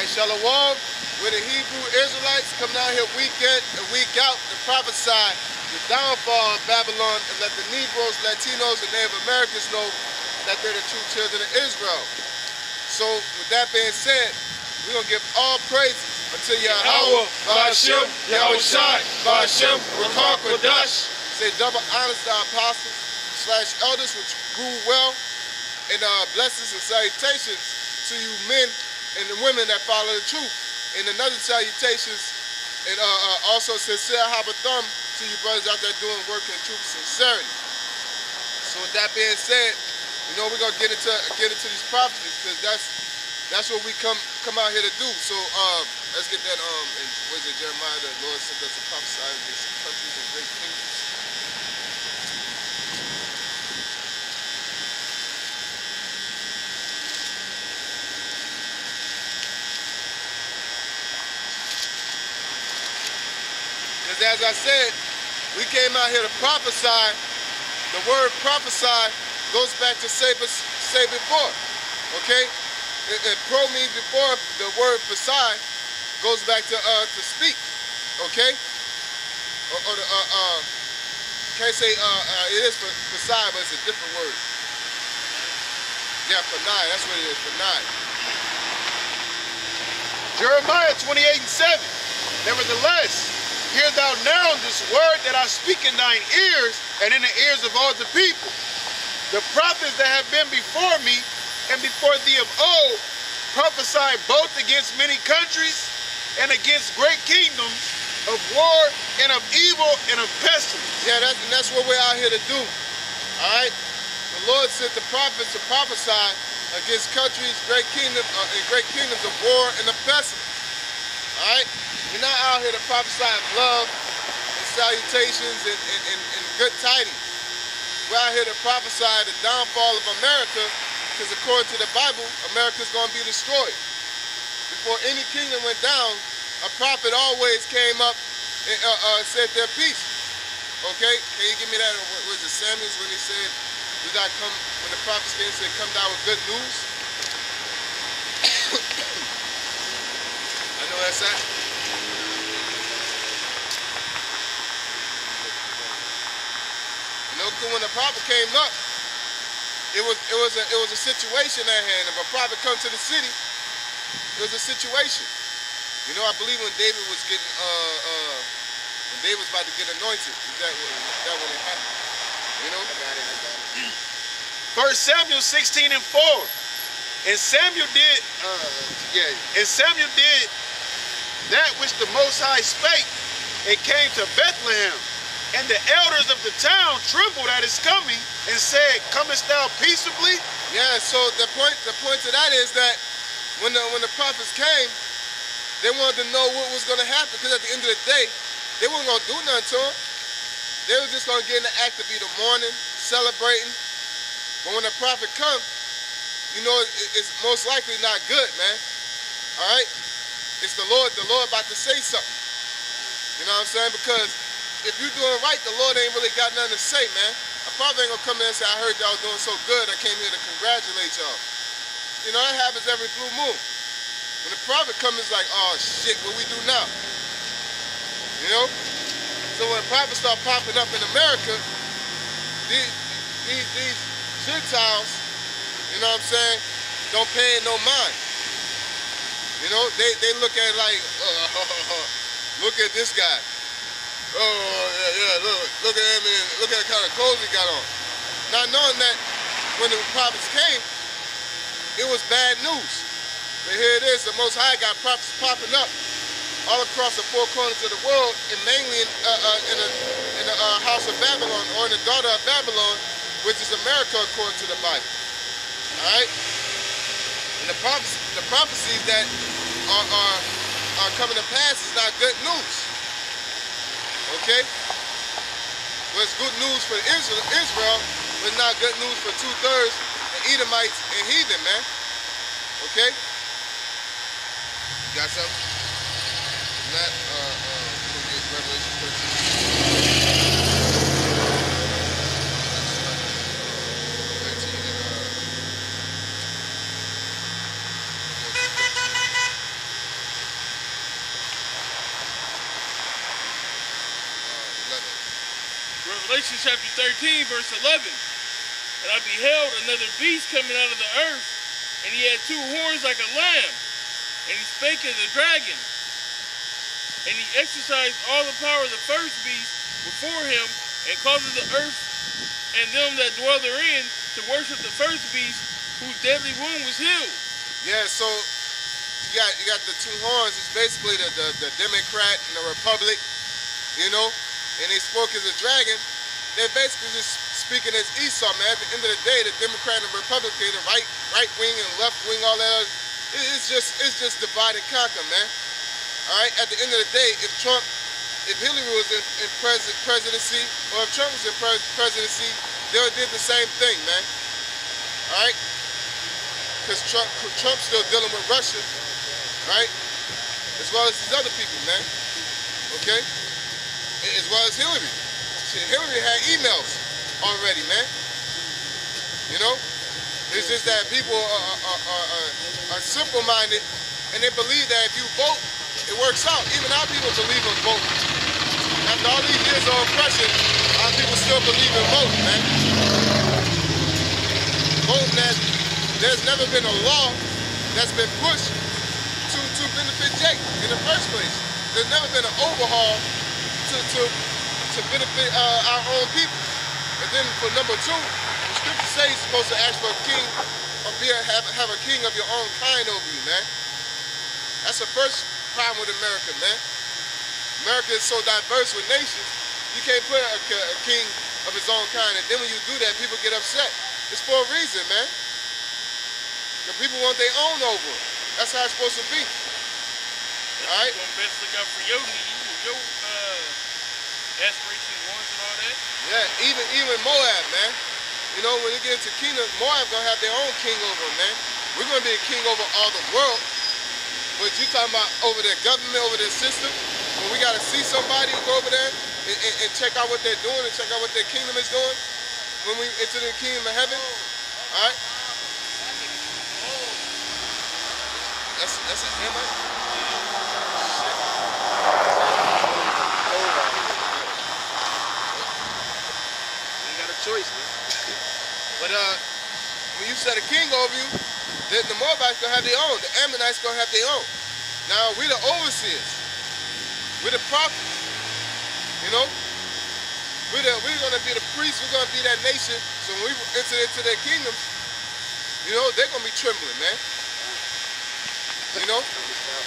Alright, Shalom. We're the Hebrew Israelites coming out here week in and week out to prophesy the downfall of Babylon and let the Negroes, Latinos, and Native Americans know that they're the true children of Israel. So with that being said, we're going to give all praises unto YAHAWAH, BAHASHAM, YAHAWASHI, BAHASHAM, RAWCHAA, QADASH. Say double honors to our apostles / elders which rule well, and blessings and salutations to you men and the women that follow the truth. And another salutations and also sincere habathum to you brothers out there doing work in truth and sincerity. So with that being said, you know we're gonna get into these prophecies because that's what we come out here to do. So let's get that and what is it, Jeremiah, the Lord sent us to prophesy against countries and great kingdoms. As I said, we came out here to prophesy. The word prophesy goes back to say before, okay? And pro means before. The word prophesy goes back to speak, okay? Or the can't say it is prophesy, but it's a different word. Yeah, phanai, that's what it is, phanai. Jeremiah 28:7. Nevertheless, hear thou now this word that I speak in thine ears and in the ears of all the people. The prophets that have been before me and before thee of old prophesy both against many countries and against great kingdoms, of war and of evil and of pestilence. Yeah, that's what we're out here to do. All right? The Lord sent the prophets to prophesy against countries, great kingdoms of war and of pestilence. All right? We're not out here to prophesy of love and salutations and good tidings. We're out here to prophesy the downfall of America because according to the Bible, America's going to be destroyed. Before any kingdom went down, a prophet always came up and said their piece. Okay? Can you give me that? Was it Samuel's when he said, we got to come, when the prophets came and said, come down with good news? I know that's that. When the prophet came up, it was a situation at hand. If a prophet comes to the city, it was a situation. You know, I believe when David was getting when David was about to get anointed, is that when it happened? You know? I got it. 1 Samuel 16:4. And Samuel did that which the Most High spake, and came to Bethlehem. And the elders of the town trembled at his coming and said, comest thou peaceably? Yeah, so the point to that is that when the prophets came, they wanted to know what was going to happen, because at the end of the day, they weren't going to do nothing to them. They were just going to get in the act of either mourning, celebrating. But when the prophet comes, you know, it's most likely not good, man. All right? It's the Lord about to say something. You know what I'm saying? Because if you're doing right, the Lord ain't really got nothing to say, man. A prophet ain't gonna come in and say, I heard y'all doing so good, I came here to congratulate y'all. You know, that happens every blue moon. When the prophet comes, it's like, oh shit, what we do now? You know? So when prophets start popping up in America, these Gentiles, you know what I'm saying, don't pay it no mind. You know, they look at it like, look at this guy. Oh, yeah, look at him and look at the kind of clothes he got on. Not knowing that when the prophets came, it was bad news. But here it is, the Most High got prophets popping up all across the four corners of the world, and mainly in the house of Babylon, or in the daughter of Babylon, which is America according to the Bible. All right? And the prophecies that are coming to pass is not good news. Okay? Well, it's good news for Israel, but not good news for 2/3 the Edomites and heathen, man. Okay? Got something? Not, we'll get Revelation 13 and Revelation chapter 13, verse 11. And I beheld another beast coming out of the earth, and he had two horns like a lamb, and he spake as a dragon. And he exercised all the power of the first beast before him, and caused the earth and them that dwell therein to worship the first beast, whose deadly wound was healed. Yeah, so you got the two horns. It's basically the Democrat and the Republic, you know, and they spoke as a dragon. They're basically just speaking as Esau, man. At the end of the day, the Democrat and Republican, the right wing and left wing, all that, it's just divide and conquer, man. All right. At the end of the day, if Hillary was in presidency, or if Trump was in presidency, they would did the same thing, man. All right. Because Trump's still dealing with Russia, right? As well as these other people, man. Okay? As well as Hillary. Shit, Hillary had emails already, man. You know? It's just that people are simple-minded, and they believe that if you vote, it works out. Even our people believe in voting. After all these years of oppression, our people still believe in voting, man. Voting that there's never been a law that's been pushed to benefit Jake in the first place. There's never been an overhaul to benefit our own people. And then for number two, the scripture says you're supposed to ask for a king, or have a king of your own kind over you, man. That's the first problem with America, man. America is so diverse with nations, you can't put a king of his own kind. And then when you do that, people get upset. It's for a reason, man. The people want their own over it. That's how it's supposed to be. Alright? You want best look out for your needs, your aspirations, wants, and all that. Yeah, even Moab, man. You know, when you get into kingdom, Moab gonna have their own king over them, man. We're gonna be a king over all the world. But you talking about over their government, over their system, when we gotta see somebody go over there and check out what they're doing and check out what their kingdom is doing when we enter the kingdom of heaven. Alright? That's a hammer. Shit. You got a choice, man. But when you set a king over you, the Moabites gonna have their own. The Ammonites gonna have their own. Now we the overseers. We're the prophets. You know? We're gonna be the priests. We're gonna be that nation. So when we enter into their kingdoms, you know, they're gonna be trembling, man. You know?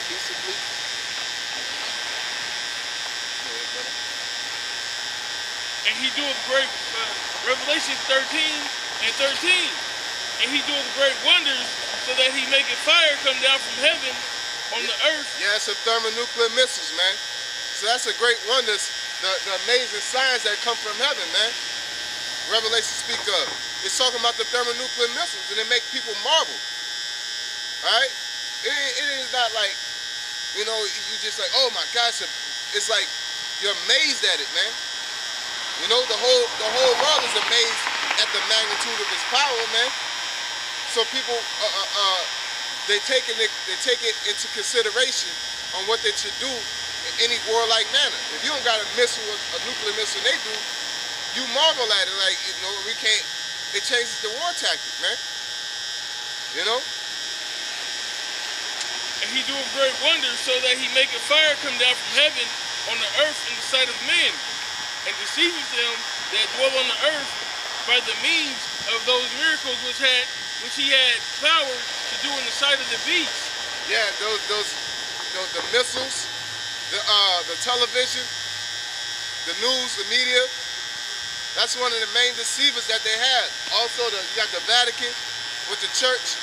Peaceably. And he doeth great, Revelation 13 and 13. And he doeth great wonders, so that he maketh fire come down from heaven on the earth. Yeah, it's a thermonuclear missiles, man. So that's a great wonders, the amazing signs that come from heaven, man. Revelation speak of. It's talking about the thermonuclear missiles, and it make people marvel. Alright? It is not like, you know, you just like, oh my gosh, it's like you're amazed at it, man. You know, the whole world is amazed at the magnitude of his power, man. So people they take it into consideration on what they should do in any warlike manner. If you don't got a missile, a nuclear missile, they do, you marvel at it like, you know, we can't. It changes the war tactic, man. You know. And he doeth great wonders, so that he maketh fire come down from heaven on the earth in the sight of men, and deceiveth them that dwell on the earth by the means of those miracles which he had power to do in the sight of the beast. Yeah, the missiles, the television, the news, the media. That's one of the main deceivers that they had. Also, you got the Vatican with the church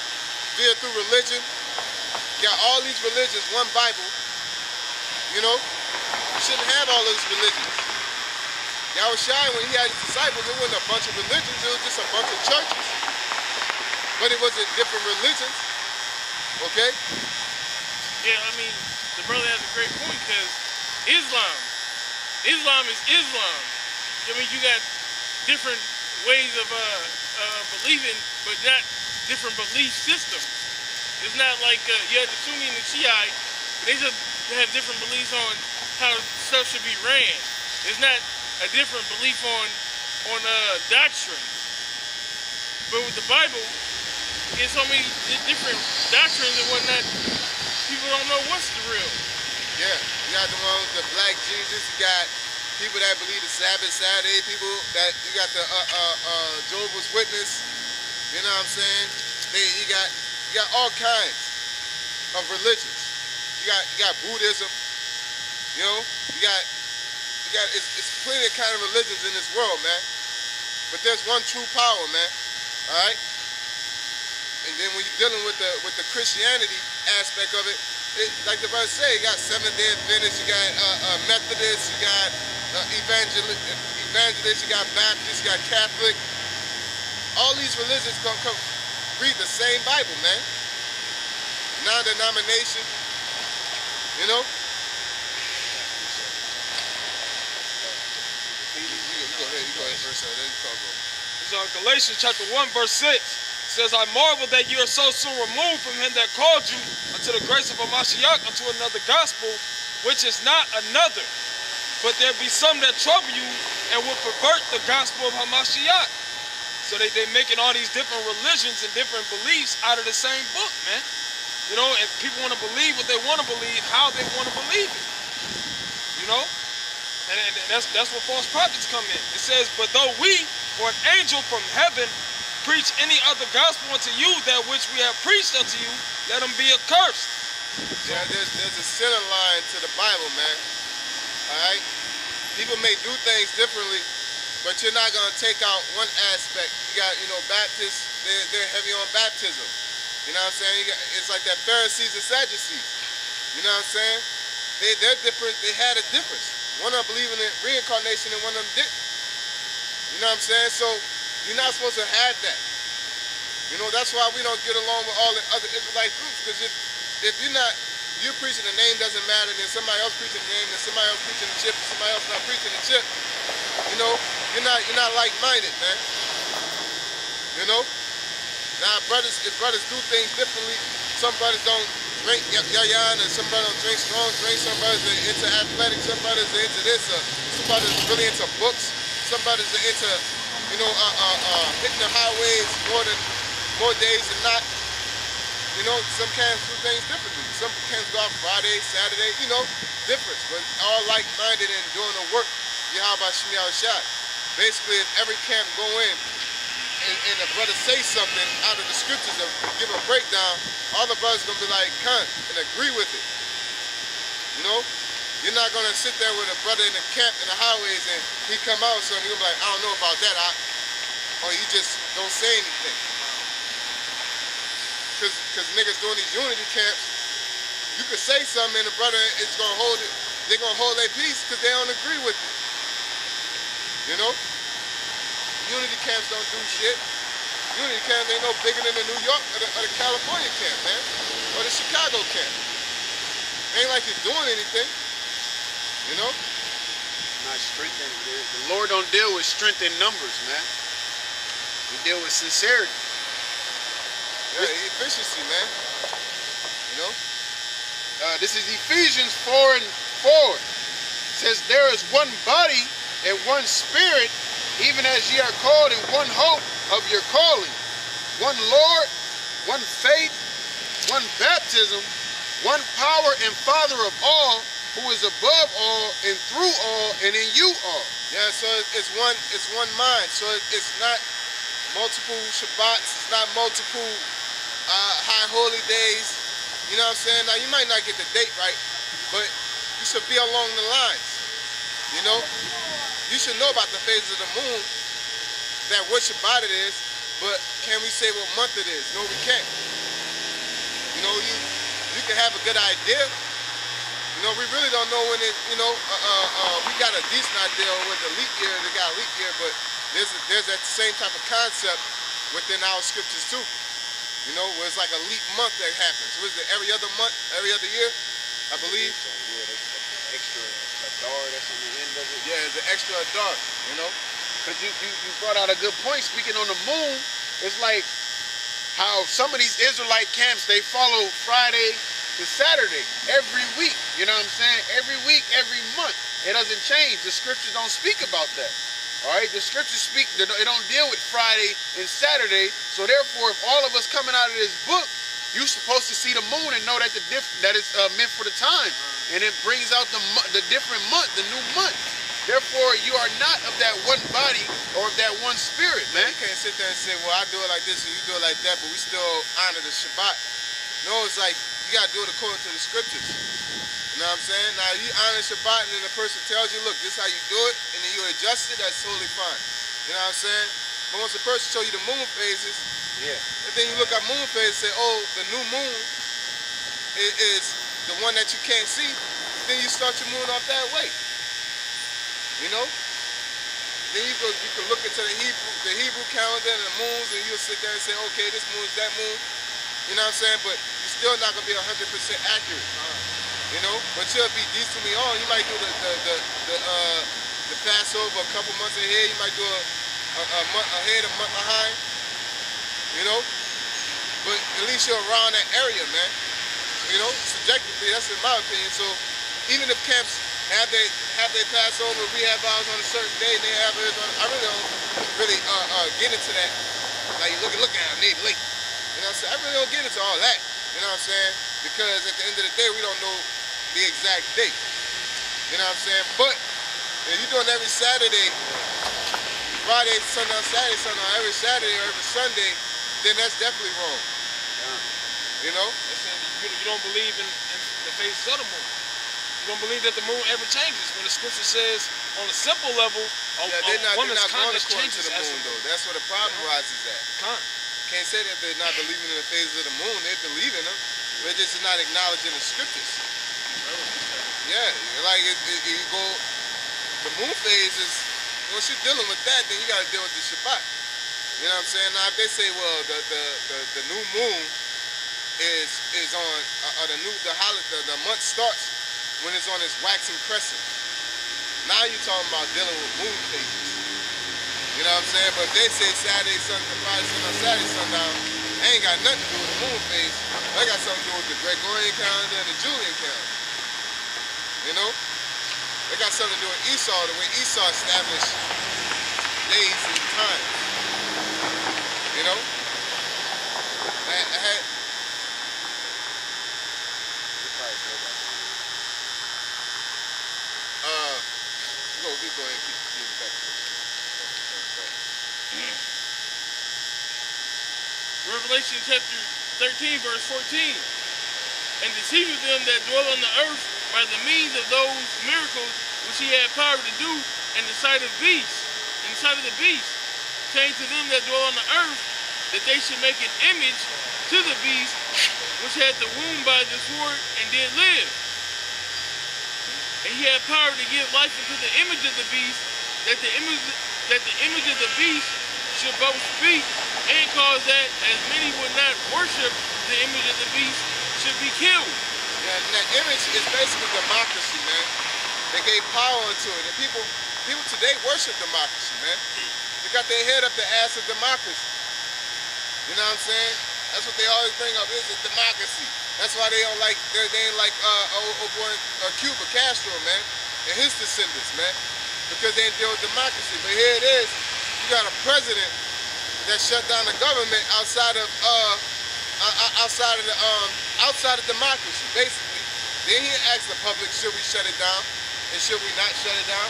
via through religion. You got all these religions, one Bible. You know, you shouldn't have all those religions. YAHAWASHI, when he had his disciples, it wasn't a bunch of religions, it was just a bunch of churches. But it wasn't different religions, okay? Yeah, I mean, the brother has a great point, because Islam is Islam. I mean, you got different ways of believing, but not different belief systems. It's not like you have the Sunni and the Shiite, but they just have different beliefs on how stuff should be ran. It's not a different belief on on doctrine. But with the Bible, it's so many different doctrines and whatnot. People don't know what's the real. Yeah, you got the one with the black Jesus. You got people that believe the Sabbath Saturday. People that you got the Jehovah's Witness. You know what I'm saying? You got all kinds of religions. You got Buddhism. You know, you got it's plenty of kind of religions in this world, man. But there's one true power, man. All right. And then when you're dealing with the Christianity aspect of it, like the brother said, you got Seventh-day Adventists, you got Methodists, you got evangelists, you got Baptists, you got Catholic. All these religions come read the same Bible, man. Non-denomination, you know. You go ahead first, then you talk, bro. It's Galatians chapter 1, verse 6. It says, I marvel that you are so soon removed from him that called you unto the grace of Mashiach, unto another gospel, which is not another. But there be some that trouble you and will pervert the gospel of Hamashiach. So they making all these different religions and different beliefs out of the same book, man. You know, and people want to believe what they want to believe, how they want to believe it. You know? And that's where false prophets come in. It says, but though we, or an angel from heaven, preach any other gospel unto you, that which we have preached unto you, let them be accursed. Yeah, there's a center line to the Bible, man. All right? People may do things differently, but you're not going to take out one aspect. You got, you know, Baptists, they're heavy on baptism. You know what I'm saying? It's like that Pharisees and Sadducees. You know what I'm saying? They're different. They had a difference. One of them believed in reincarnation and one of them didn't. You know what I'm saying? So you're not supposed to have that. You know, that's why we don't get along with all the other Israelite groups, because if you're preaching the name doesn't matter, then somebody else preaching the name, then somebody else preaching the chip, somebody else not preaching the chip. You know, you're not like-minded, man. You know? Now if brothers do things differently, some brothers don't drink yayan, and some brothers don't drink strong drinks, some brothers are into athletics, some brothers are into this, some brothers are really into books, some brothers are into, you know, hitting the highways more days than not. You know, some camps do things differently. Some camps go out Friday, Saturday, you know, difference. But all like-minded and doing the work, YAHAWASHI. Basically, if every camp go in and a brother say something out of the scriptures and give a breakdown, all the brothers going to be like, cunt, and agree with it. You know? You're not going to sit there with a brother in the camp in the highways and he come out with something, you're going to be like, I don't know about that, or you just don't say anything. Because niggas doing these unity camps, you could say something and the brother is going to hold it, they're going to hold their peace because they don't agree with it. You know? Unity camps don't do shit. Unity camps ain't no bigger than the New York or the California camp, man. Or the Chicago camp. Ain't like you're doing anything. You know? Not strengthening. The Lord don't deal with strength in numbers, man. We deal with sincerity. Yeah, efficiency, man. You know? This is Ephesians 4:4. It says, there is one body and one spirit, even as ye are called in one hope of your calling. One Lord, one faith, one baptism, one power and Father of all, who is above all and through all and in you all. Yeah, so it's one mind. So it's not multiple Shabbats, it's not multiple high holy days. You know what I'm saying? Now you might not get the date right, but you should be along the lines. You know? You should know about the phases of the moon, that what Shabbat it is, but can we say what month it is? No, we can't. You know, you can have a good idea. You know, we really don't know when it, you know, we got a decent idea with the leap year, they got a leap year, but there's that same type of concept within our scriptures too. You know, where it's like a leap month that happens. Was it every other month, every other year, I believe? So, yeah, that's extra Adar that's on the end of it. Yeah, it's an extra Adar, you know? Because you brought out a good point. Speaking on the moon, it's like how some of these Israelite camps, they follow Friday to Saturday every week. You know what I'm saying? Every week, every month. It doesn't change. The scriptures don't speak about that. All right, the scriptures speak, they don't deal with Friday and Saturday. So therefore, if all of us coming out of this book, you're supposed to see the moon and know that that is meant for the time. And it brings out the different month, the new month. Therefore, you are not of that one body or of that one spirit, man. You can't sit there and say, well, I do it like this and you do it like that, but we still honor the Shabbat. No, it's like, you got to do it according to the scriptures. You know what I'm saying? Now, you honor Shabbat and then the person tells you, look, this is how you do it, and then you adjust it, that's totally fine. You know what I'm saying? But once the person show you the moon phases, and then you look at moon phases and say, oh, the new moon is the one that you can't see, then you start your moon off that way. You know? Then you can look into the Hebrew calendar and the moons, and you'll sit there and say, okay, this moon is that moon. You know what I'm saying? But you're still not gonna be 100% accurate. You know? But you'll be decently on. You might do the Passover a couple months ahead. You might do a month ahead, a month behind. You know? But at least you're around that area, man. You know? Subjectively, that's in my opinion. So even if camps have they Passover, we have ours on a certain day, and they have theirs on. I really don't get into that. Like look at them, they late. You know what I'm saying? I really don't get into all that. You know what I'm saying? Because at the end of the day, we don't know the exact date. You know what I'm saying? But if you're doing every Saturday, Friday, sundown, Saturday, sundown, every Saturday or every Sunday, then that's definitely wrong. You know? You don't believe in the phases of the moon. You don't believe that the moon ever changes when the scripture says on a simple level, they're not going conduct according changes to the moon, though. That's where the problem rises at. Can't say that they're not believing in the phases of the moon. They believe in them. They're just not acknowledging the scriptures. Yeah, like you go, the moon phases, once you're dealing with that, then you got to deal with the Shabbat. You know what I'm saying? Now, if they say, well, the new moon is on, the month starts when it's on its waxing crescent. Now you're talking about dealing with moon phases. You know what I'm saying? But if they say Saturday, Friday, sundown, Saturday, sundown, they ain't got nothing to do with the moon phase. They got something to do with the Gregorian calendar and the Julian calendar. You know? They got something to do with Esau, the way Esau established days and times. You know? We go ahead and keep getting back to Revelation chapter 13, verse 14. And deceiveth them that dwell on the earth by the means of those miracles which he had power to do in the sight of beasts, saying to them that dwell on the earth, that they should make an image to the beast which had the wound by the sword and did live. And he had power to give life unto the image of the beast, that the image of the beast should both speak, and cause that as many would not worship the image of the beast should be killed. Yeah, and that image is basically democracy, man. They gave power to it. And people today worship democracy, man. They got their head up the ass of democracy. You know what I'm saying? That's what they always bring up, is democracy. That's why they don't like, they ain't like Cuba, Castro, man, and his descendants, man, because they ain't deal with democracy. But here it is, you got a president that shut down the government outside of democracy, basically. Then he asked the public, should we shut it down, and should we not shut it down?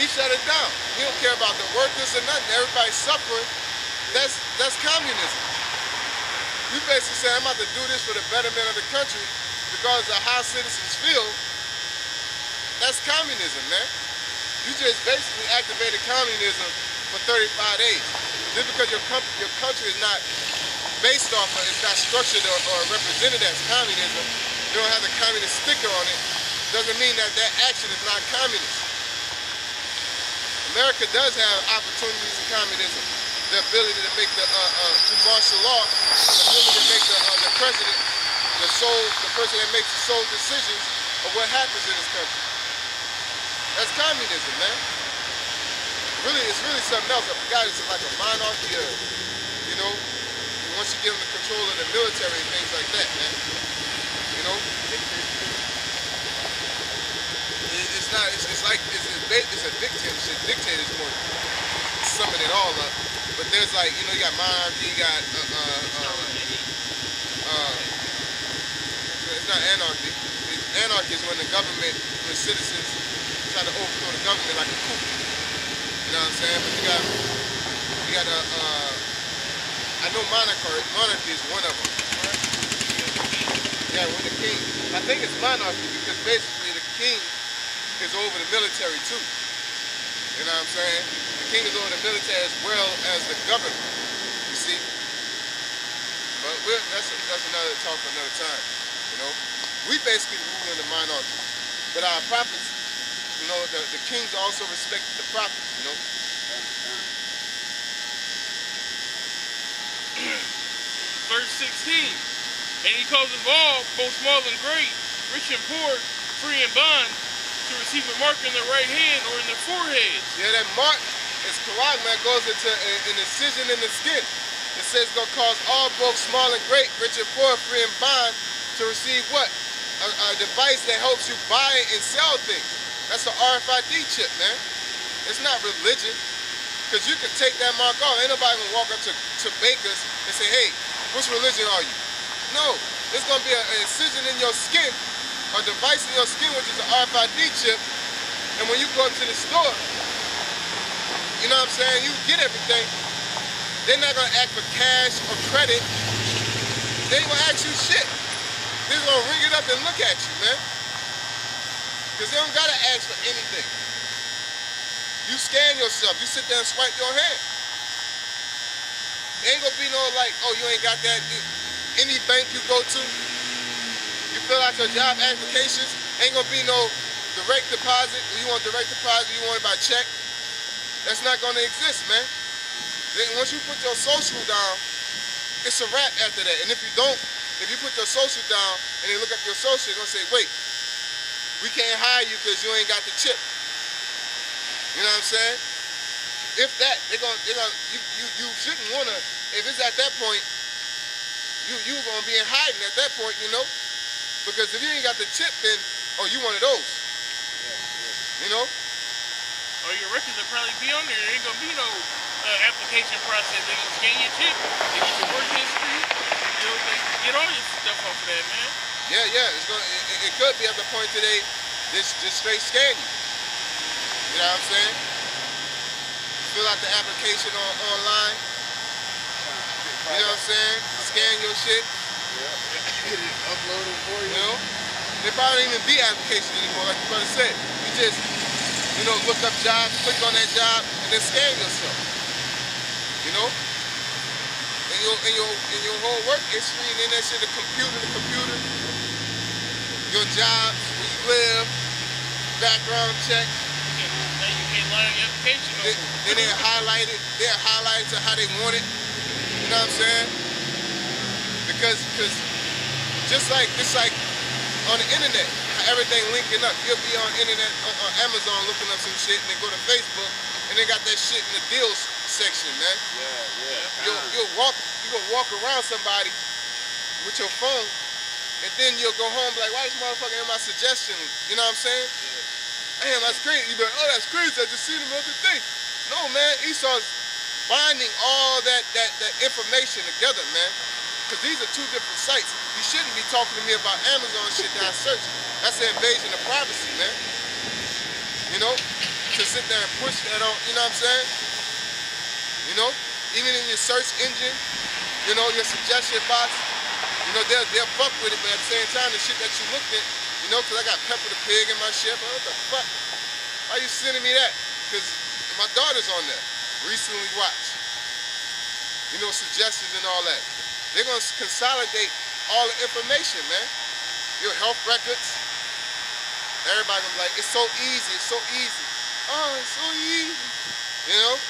He shut it down. He don't care about the workers or nothing. Everybody's suffering. That's communism. You basically say, I'm about to do this for the betterment of the country because of how citizens feel. That's communism, man. You just basically activated communism for 35 days. Just because your country is not based off of, it's not structured or represented as communism, you don't have the communist sticker on it, doesn't mean that action is not communist. America does have opportunities in communism. The ability to make through martial law, the ability to make the president, the person that makes the sole decisions of what happens in this country. That's communism, man. Really, it's really something else. I forgot it's like a monarchy, you know, once you give them the control of the military and things like that, man. You know? It's a dictatorship. Dictators more. adding it all up. But there's like, you know, you got monarchy, you got it's not anarchy. Anarchy is when the government, when citizens try to overthrow the government like a coup. You know what I'm saying? But you got I know monarchy is one of them. Yeah, when the king, I think it's monarchy because basically the king is over the military too. You know what I'm saying? The king is over the military as well as the government. You see? But that's another talk for another time. You know? We basically rule in the monarchy. But our prophets, you know, the kings also respected the prophets, you know? Verse 16. And he causes all, both small and great, rich and poor, free and bond, to receive a mark in their right hand or in their foreheads. Yeah, that mark is CHARAGMA. It goes into an incision in the skin. It says it's going to cause all, both small and great, rich and poor, free and bond, to receive what? A device that helps you buy and sell things. That's an RFID chip, man. It's not religion. Because you can take that mark off. Ain't nobody going to walk up to bakers and say, hey, which religion are you? No, it's going to be an incision in your skin, a device in your skin, which is an RFID chip. And when you go up to the store, you know what I'm saying, you get everything. They're not going to ask for cash or credit. They ain't going to ask you shit. They're going to ring it up and look at you, man. Because they don't got to ask for anything. You scan yourself. You sit there and swipe your hand. Ain't going to be no like, oh, you ain't got that. Any bank you go to, you fill out your job applications, ain't gonna be no direct deposit. You want direct deposit, you want it by check. That's not gonna exist, man. Then once you put your social down, it's a wrap after that. And if you don't, if you put your social down and they look up your social, they're gonna say, wait, we can't hire you because you ain't got the chip. You know what I'm saying? If that, you shouldn't wanna, if it's at that point, you gonna be in hiding at that point, you know? Because if you ain't got the chip, then, oh, you one of those. You know? Or your records will probably be on there. There ain't gonna be no application process. They gonna scan your chip, they get your work history, you know, they get all your stuff off of that, man. Yeah, it could be at the point today, just straight scan you. You know what I'm saying? Fill out the application online. You know what I'm saying? Scan your shit. Yeah. Upload it for you. You know? There probably don't even be applications anymore, like the brother said. You just, you know, look up jobs, click on that job, and then scan yourself. You know? In your whole work history, and then that shit, the computer, your jobs, where you live, background check. Now you can't line up your application over. Then they're highlighted to how they want it. You know what I'm saying? Because just like on the internet, how everything linking up. You'll be on internet on Amazon looking up some shit, and then go to Facebook, and they got that shit in the deals section, man. Yeah. You gonna walk around somebody with your phone, and then you'll go home and be like, why this motherfucker in my suggestion? You know what I'm saying? Damn, that's crazy. You be like, oh, that's crazy. I just seen him the other day. No, man, Esau's binding all that information together, man. Because these are two different sites. You shouldn't be talking to me about Amazon shit that I search. That's an invasion of privacy, man. You know? To sit there and push that on, you know what I'm saying? You know? Even in your search engine, you know, your suggestion box, you know, they'll fuck with it, but at the same time, the shit that you looked at, you know, because I got Pepper the Pig in my shit, but what the fuck? Why you sending me that? Because my daughter's on there. Recently watched. You know, suggestions and all that. They're going to consolidate all the information, man. Your health records. Everybody going to be like, it's so easy, it's so easy. Oh, it's so easy. You know?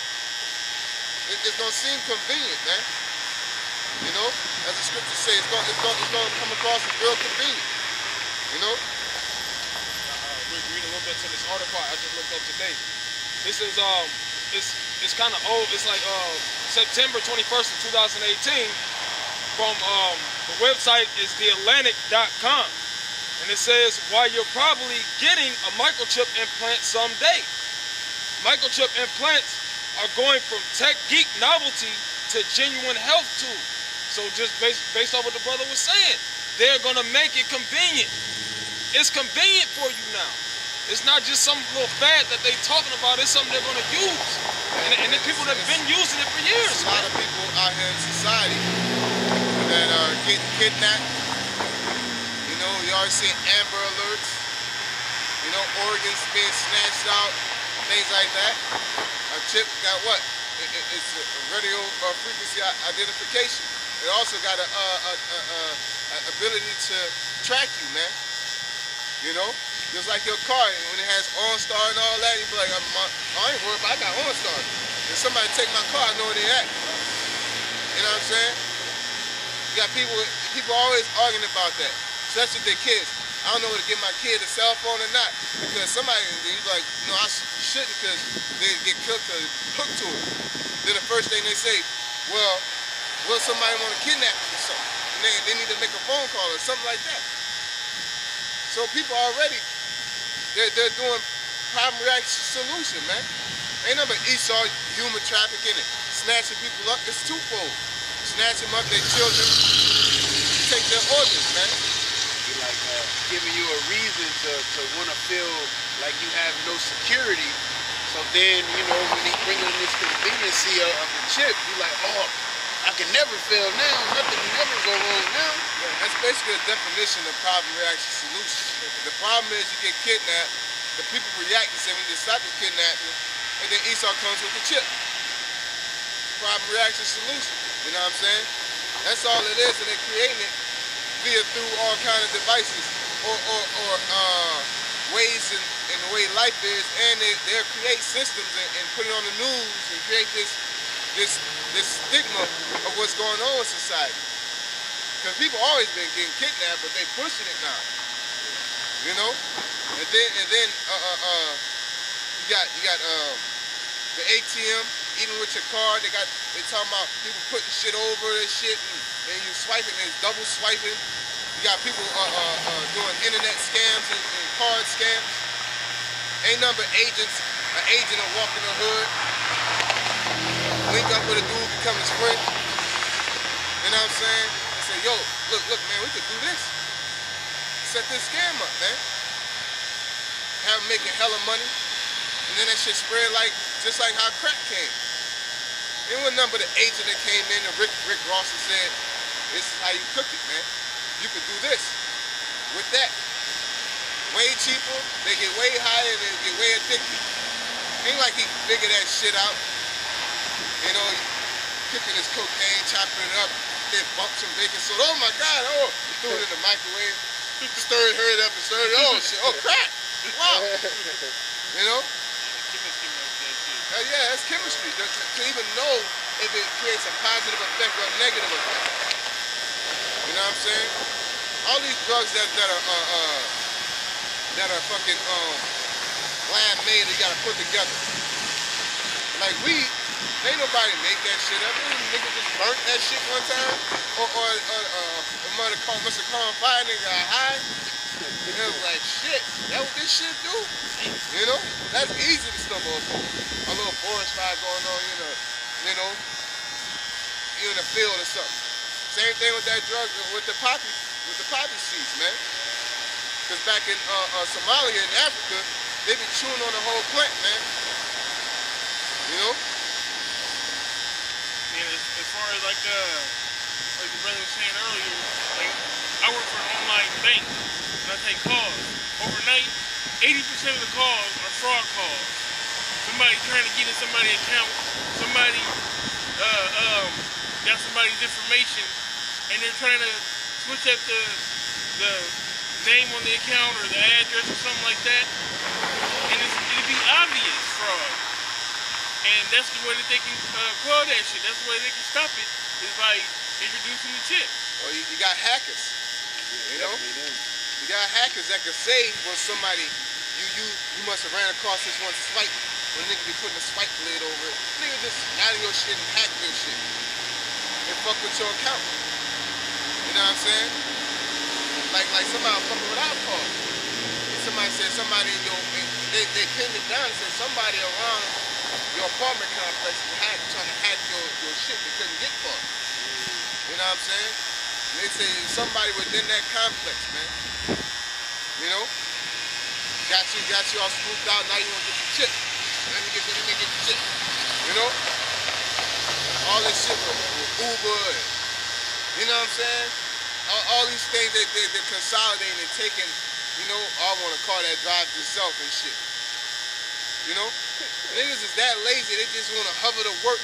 It's going to seem convenient, man. You know? As the scriptures say, it's going to come across as real convenient. You know? Read a little bit to this article I just looked up today. This is it's kind of old. It's like September 21st of 2018. From the website is theatlantic.com, and it says why you're probably getting a microchip implant someday. Microchip implants are going from tech geek novelty to genuine health tools. So just based on what the brother was saying, they're gonna make it convenient. It's convenient for you now. It's not just some little fad that they talking about. It's something they're gonna use, and the people that have been using it for years. There's a lot of people out here in society that are getting kidnapped. You know, you already see Amber Alerts. You know, organs being snatched out, things like that. A chip got what? It's a radio frequency identification. It also got a ability to track you, man. You know, just like your car, when it has OnStar and all that, you be like, I ain't worried about it, I got OnStar. If somebody take my car, I know where they at. You know what I'm saying? You got people always arguing about that, especially with their kids. I don't know whether to give my kid a cell phone or not, because somebody, you be like, no, I shouldn't, because they get hooked to it. Then the first thing they say, well, will somebody want to kidnap you or something? And they need to make a phone call or something like that. So people already, they're doing problem reaction solution, man. Ain't nothing but Esau, human trafficking, and snatching people up. It's twofold. Snatch them up, their children, take their organs, man. Be like giving you a reason to want to feel like you have no security. So then, you know, when he bringing in this conveniency of the chip, you like, oh, I can never fail now. Nothing can never go wrong now. Yeah, that's basically a definition of problem reaction solution. The problem is you get kidnapped, the people react and say we need to stop the kidnapping, and then Esau comes with the chip. Problem reaction solution. You know what I'm saying? That's all it is, and they're creating it via through all kind of devices or ways in the way life is, and they'll create systems and put it on the news and create this stigma of what's going on in society. Because people always been getting kidnapped, but they pushing it now. You know? And then you got the ATM, even with your card, they talking about people putting shit over this shit and you swiping, it's double swiping. You got people doing internet scams and card scams. Ain't nothing but agents. An agent will walk in the hood, link up with a dude, become his friend. You know what I'm saying? And say, yo, look, man, we could do this. Set this scam up, man. Have them making hella money. And then that shit spread just like how crack came. It wasn't nothing but an agent that came in and Rick Ross and said, this is how you cook it, man. You could do this with that. Way cheaper, they get way higher, and they get way addicted. Ain't like he figured that shit out. You know, cooking his cocaine, chopping it up, then bump some baking soda. Oh my God, he threw it in the microwave, stirred it up and stirred it. Oh shit, oh crack. Wow. You know? Yeah, that's chemistry. To even know if it creates a positive effect or a negative effect. You know what I'm saying? All these drugs that are fucking lab made, you gotta put together. Like weed, ain't nobody make that shit up. Nigga just burnt that shit one time, or must have caught fire, nigga got high. It was like shit. That what this shit do? You know, that's easy to stumble upon. A little forest fire going on, you know, you in a field or something. Same thing with that drug, with the poppy seeds, man. Because back in Somalia and Africa, they be chewing on the whole plant, man. You know? Yeah, as far as like the brother was saying earlier, like I work for an online bank and I take calls. Overnight, 80% of the calls are fraud calls. Somebody trying to get in somebody's account, somebody got somebody's information and they're trying to switch up the name on the account or the address or something like that, and it'll be obvious fraud. And that's the way that they can quell that shit. That's the way they can stop it, is by introducing the chip. Or you got hackers, you know? You got hackers that can say, well, somebody, you must have ran across this one swipe, when nigga be putting a swipe blade over it. Nigga just out of your shit and hack your shit. And fuck with your account. You know what I'm saying? Like somebody fucking with our call. Somebody said somebody in your, they pinned it down and said somebody around your apartment complex and trying to hack your shit they couldn't get for. You know what I'm saying? And they say somebody within that complex, man. You know? Got you all scooped out, now you want to get the chip. Let me get the chip. You know? All this shit with Uber and, you know what I'm saying? All these things they're consolidating and taking, you know, I want to call that drive to self and shit. You know? Niggas is that lazy, they just want to hover to work